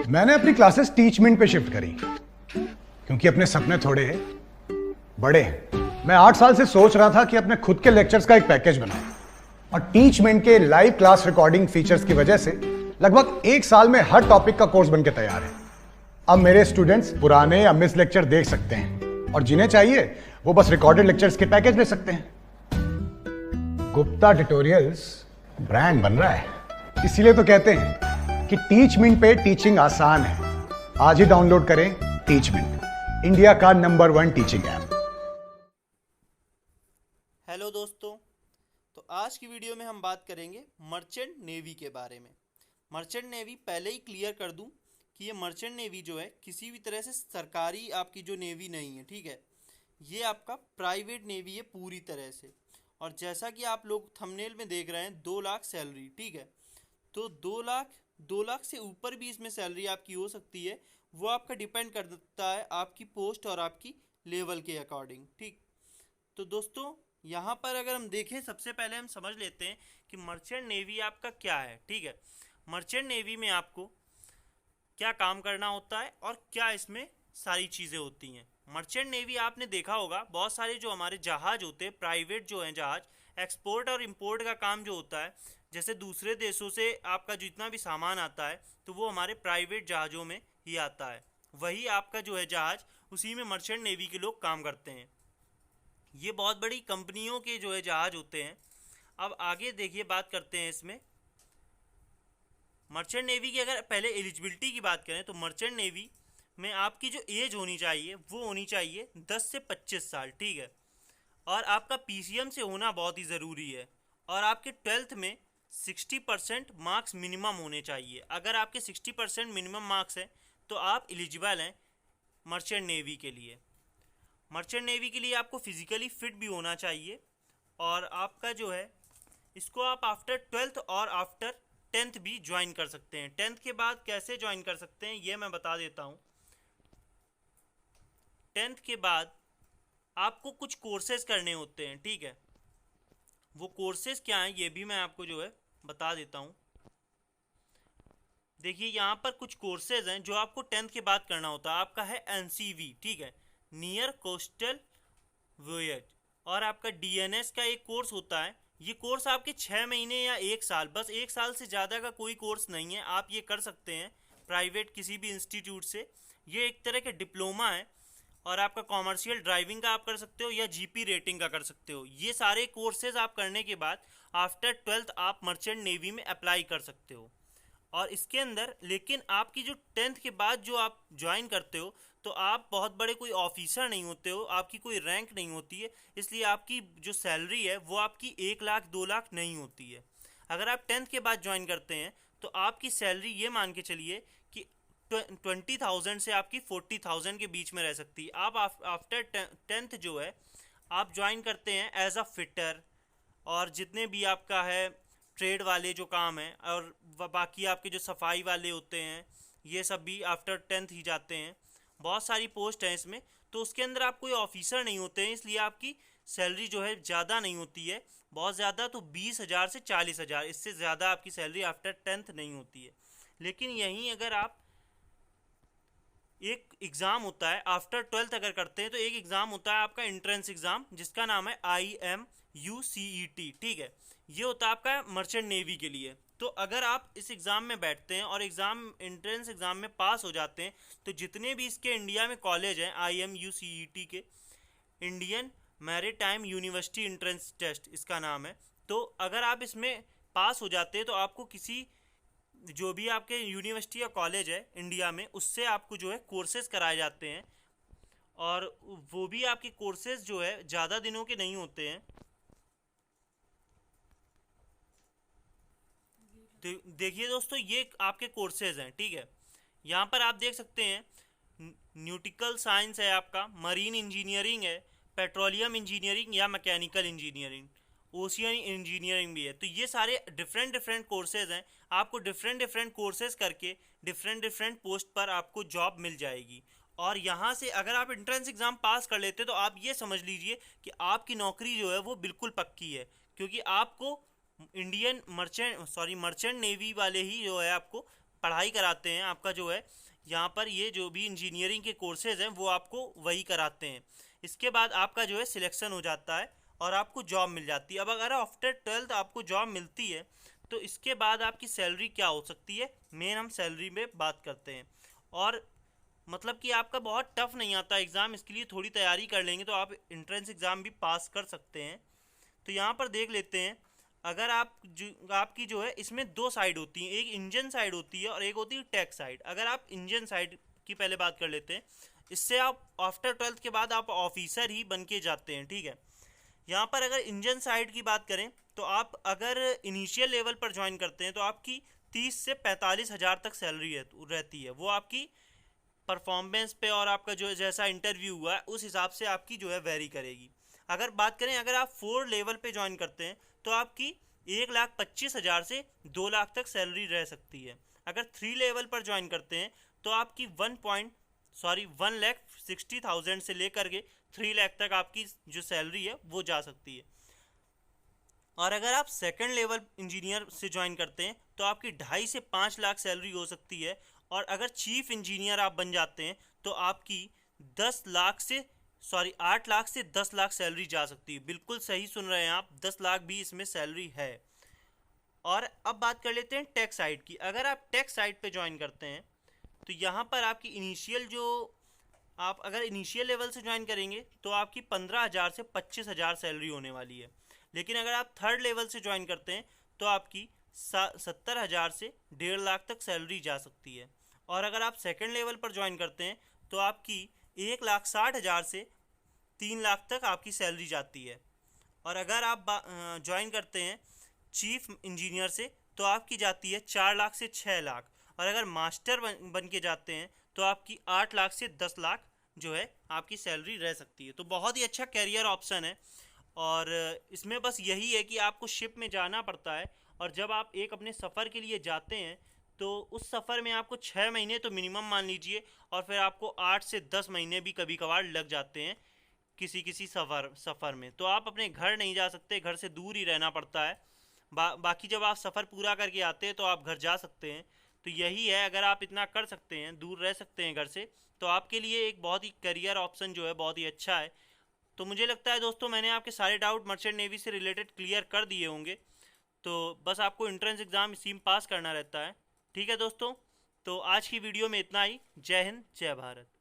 मैंने अपनी classes Teachmint पे शिफ्ट करी क्योंकि अपने सपने थोड़े बड़े हैं। मैं 8 साल से सोच रहा था कि अपने खुद के लेक्चर्स का एक पैकेज बनाऊं और टीचमेंट के लाइव क्लास रिकॉर्डिंग फीचर्स की वजह से लगभग 1 साल में हर टॉपिक का कोर्स बनके तैयार है। अब मेरे स्टूडेंट्स पुराने या मिस लेक्चर देख सकते हैं और जिन्हें चाहिए वो बस रिकॉर्डेड लेक्चर्स के पैकेज ले सकते हैं। गुप्ता ट्यूटोरियल्स ब्रांड बन रहा है, इसीलिए तो कहते हैं कि टीचमेंट पे टीचिंग आसान है। आज ही डाउनलोड करें टीचमेंट, इंडिया का नंबर 1 टीचिंग ऐप। हेलो दोस्तों, तो आज की वीडियो में हम बात करेंगे मर्चेंट नेवी के बारे में। मर्चेंट नेवी पहले ही क्लियर कर दूं कि ये मर्चेंट नेवी जो है किसी भी तरह से सरकारी आपकी जो नेवी नहीं है, ठीक है। ये आपका प्राइवेट नेवी है पूरी तरह से। और जैसा कि आप लोग थंबनेल में देख रहे हैं 2 लाख सैलरी, ठीक है। तो 2 लाख से ऊपर भी इसमें सैलरी आपकी हो सकती है। वो आपका डिपेंड करता है आपकी पोस्ट और आपकी लेवल के अकॉर्डिंग, ठीक। तो दोस्तों यहाँ पर अगर हम देखें, सबसे पहले हम समझ लेते हैं कि मर्चेंट नेवी आपका क्या है, ठीक है। मर्चेंट नेवी में आपको क्या काम करना होता है और क्या इसमें सारी चीज़ें होती हैं। मर्चेंट नेवी आपने देखा होगा, बहुत सारे जो हमारे जहाज़ होते हैं, प्राइवेट जो हैं जहाज़, एक्सपोर्ट और इंपोर्ट का काम जो होता है, जैसे दूसरे देशों से आपका जितना भी सामान आता है तो वो हमारे प्राइवेट जहाज़ों में ही आता है। वही आपका जो है जहाज़, उसी में मर्चेंट नेवी के लोग काम करते हैं। ये बहुत बड़ी कंपनियों के जो है जहाज़ होते हैं। अब आगे देखिए, बात करते हैं इसमें मर्चेंट नेवी की। अगर पहले एलिजिबिलिटी की बात करें तो मर्चेंट नेवी में आपकी जो एज होनी चाहिए वो होनी चाहिए 10 से 25 साल, ठीक है। और आपका पीसीएम से होना बहुत ही ज़रूरी है। और आपके 12th में 60% मार्क्स मिनिमम होने चाहिए। अगर आपके 60% मिनिमम मार्क्स हैं तो आप एलिजिबल हैं मर्चेंट नेवी के लिए। मर्चेंट नेवी के लिए आपको फिजिकली फिट भी होना चाहिए। और आपका जो है, इसको आप आफ्टर 12th और आफ्टर 10th भी ज्वाइन कर सकते हैं। 10th के बाद कैसे ज्वाइन कर सकते हैं ये मैं बता देता हूँ। 10th के बाद आपको कुछ कोर्सेज करने होते हैं, ठीक है। वो कोर्सेज क्या हैं ये भी मैं आपको जो है बता देता हूँ। देखिए यहाँ पर कुछ कोर्सेज हैं जो आपको 10th के बाद करना होता है। आपका है एनसीवी, ठीक है, नियर कोस्टल वोयज। और आपका डीएनएस का एक कोर्स होता है। ये कोर्स आपके 6 महीने या 1 साल, बस 1 साल से ज़्यादा का कोई कोर्स नहीं है। आप ये कर सकते हैं प्राइवेट किसी भी इंस्टीट्यूट से। ये एक तरह का डिप्लोमा है। और आपका कॉमर्शियल ड्राइविंग का आप कर सकते हो या जीपी रेटिंग का कर सकते हो। ये सारे कोर्सेज आप करने के बाद आफ्टर 12th आप मर्चेंट नेवी में अप्लाई कर सकते हो। और इसके अंदर लेकिन आपकी जो 10th के बाद जो आप ज्वाइन करते हो तो आप बहुत बड़े कोई ऑफिसर नहीं होते हो, आपकी कोई रैंक नहीं होती है। इसलिए आपकी जो सैलरी है वो आपकी 1 लाख 2 लाख नहीं होती है। अगर आप 10th के बाद ज्वाइन करते हैं तो आपकी सैलरी ये मान के चलिए कि 20,000 से आपकी 40,000 के बीच में रह सकती है। आप आफ्टर 10th जो है आप ज्वाइन करते हैं एज अ फिटर, और जितने भी आपका है ट्रेड वाले जो काम हैं, और बाकी आपके जो सफाई वाले होते हैं, ये सब भी आफ्टर 10th ही जाते हैं। बहुत सारी पोस्ट हैं इसमें। तो उसके अंदर आप कोई ऑफिसर नहीं होते हैं, इसलिए आपकी सैलरी जो है ज़्यादा नहीं होती है। बहुत ज़्यादा तो 20,000 से 40,000, इससे ज़्यादा आपकी सैलरी आफ्टर 10th नहीं होती है। लेकिन यहीं अगर आप एक एग्ज़ाम होता है आफ्टर 12th अगर करते हैं तो एक एग्ज़ाम होता है आपका एंट्रेंस एग्ज़ाम, जिसका नाम है IMUCET, ठीक है। ये होता है आपका मर्चेंट नेवी के लिए। तो अगर आप इस एग्ज़ाम में बैठते हैं और एंट्रेंस एग्ज़ाम में पास हो जाते हैं तो जितने भी इसके इंडिया में कॉलेज हैं IMUCET के, Indian maritime university entrance test इसका नाम है। तो अगर आप इसमें पास हो जाते हैं तो आपको किसी जो भी आपके यूनिवर्सिटी या कॉलेज है इंडिया में, उससे आपको जो है कोर्सेज कराए जाते हैं। और वो भी आपके कोर्सेज जो है ज़्यादा दिनों के नहीं होते हैं। देखिए दोस्तों, ये आपके कोर्सेज हैं, ठीक है। यहाँ पर आप देख सकते हैं न्यूटिकल साइंस है आपका, मरीन इंजीनियरिंग है, पेट्रोलियम इंजीनियरिंग या मैकेनिकल इंजीनियरिंग, ओशियन इंजीनियरिंग भी है। तो ये सारे डिफरेंट कोर्सेज हैं। आपको डिफरेंट कोर्सेज करके डिफरेंट पोस्ट पर आपको जॉब मिल जाएगी। और यहाँ से अगर आप एंट्रेंस एग्ज़ाम पास कर लेते तो आप ये समझ लीजिए कि आपकी नौकरी जो है वो बिल्कुल पक्की है, क्योंकि आपको मर्चेंट नेवी वाले ही जो है आपको पढ़ाई कराते हैं, आपका जो है यहाँ पर ये जो भी इंजीनियरिंग के कोर्सेज हैं वो आपको वही कराते हैं। इसके बाद आपका जो है सिलेक्शन हो जाता है और आपको जॉब मिल जाती है। अब अगर आफ्टर 12th आपको जॉब मिलती है तो इसके बाद आपकी सैलरी क्या हो सकती है, मेन हम सैलरी में बात करते हैं। और मतलब कि आपका बहुत टफ नहीं आता एग्ज़ाम, इसके लिए थोड़ी तैयारी कर लेंगे तो आप एंट्रेंस एग्ज़ाम भी पास कर सकते हैं। तो यहाँ पर देख लेते हैं, अगर आपकी जो है इसमें दो साइड होती हैं, एक इंजन साइड होती है और एक होती है टेक साइड। अगर आप इंजन साइड की पहले बात कर लेते हैं, इससे आप आफ्टर 12th के बाद आप ऑफिसर ही बन के जाते हैं, ठीक है। यहाँ पर अगर इंजन साइड की बात करें तो आप अगर इनिशियल लेवल पर ज्वाइन करते हैं तो आपकी 30 से 45 हज़ार तक सैलरी रहती है। वो आपकी परफॉर्मेंस पे और आपका जो जैसा इंटरव्यू हुआ है उस हिसाब से आपकी जो है वेरी करेगी। अगर बात करें, अगर आप 4 लेवल पे ज्वाइन करते हैं तो आपकी 1,25,000 से 2 लाख तक सैलरी रह सकती है। अगर 3 लेवल पर ज्वाइन करते हैं तो आपकी 1,60,000 से लेकर के 3 लाख तक आपकी जो सैलरी है वो जा सकती है। और अगर आप सेकंड लेवल इंजीनियर से ज्वाइन करते हैं तो आपकी 2.5 से 5 लाख सैलरी हो सकती है। और अगर चीफ इंजीनियर आप बन जाते हैं तो आपकी 8 लाख से 10 लाख सैलरी जा सकती है। बिल्कुल सही सुन रहे हैं आप, 10 लाख भी इसमें सैलरी है। और अब बात कर लेते हैं टेक साइड की। अगर आप टेक साइड पे ज्वाइन करते हैं तो यहाँ पर आपकी आप अगर इनिशियल लेवल से ज्वाइन करेंगे तो आपकी 15,000 से 25,000 सैलरी होने वाली है। लेकिन अगर आप थर्ड लेवल से ज्वाइन करते हैं तो आपकी 70,000 से 1.5 लाख तक सैलरी जा सकती है। और अगर आप सेकंड लेवल पर ज्वाइन करते हैं तो आपकी 1,60,000 से 3 लाख तक आपकी सैलरी जाती है। और अगर आप ज्वाइन करते हैं चीफ इंजीनियर से तो आपकी जाती है 4 लाख से 6 लाख। और अगर मास्टर बन के जाते हैं तो आपकी 8 लाख से 10 लाख जो है आपकी सैलरी रह सकती है। तो बहुत ही अच्छा कैरियर ऑप्शन है। और इसमें बस यही है कि आपको शिप में जाना पड़ता है और जब आप एक अपने सफ़र के लिए जाते हैं तो उस सफ़र में आपको 6 महीने तो मिनिमम मान लीजिए और फिर आपको 8 से 10 महीने भी कभी कभार लग जाते हैं किसी सफ़र में। तो आप अपने घर नहीं जा सकते, घर से दूर ही रहना पड़ता है। बाकी जब आप सफ़र पूरा करके आते हैं तो आप घर जा सकते हैं। तो यही है, अगर आप इतना कर सकते हैं, दूर रह सकते हैं घर से, तो आपके लिए एक बहुत ही करियर ऑप्शन जो है बहुत ही अच्छा है। तो मुझे लगता है दोस्तों मैंने आपके सारे डाउट मर्चेंट नेवी से रिलेटेड क्लियर कर दिए होंगे। तो बस आपको एंट्रेंस एग्ज़ाम सीम पास करना रहता है, ठीक है दोस्तों। तो आज की वीडियो में इतना ही। जय हिंद, जय भारत।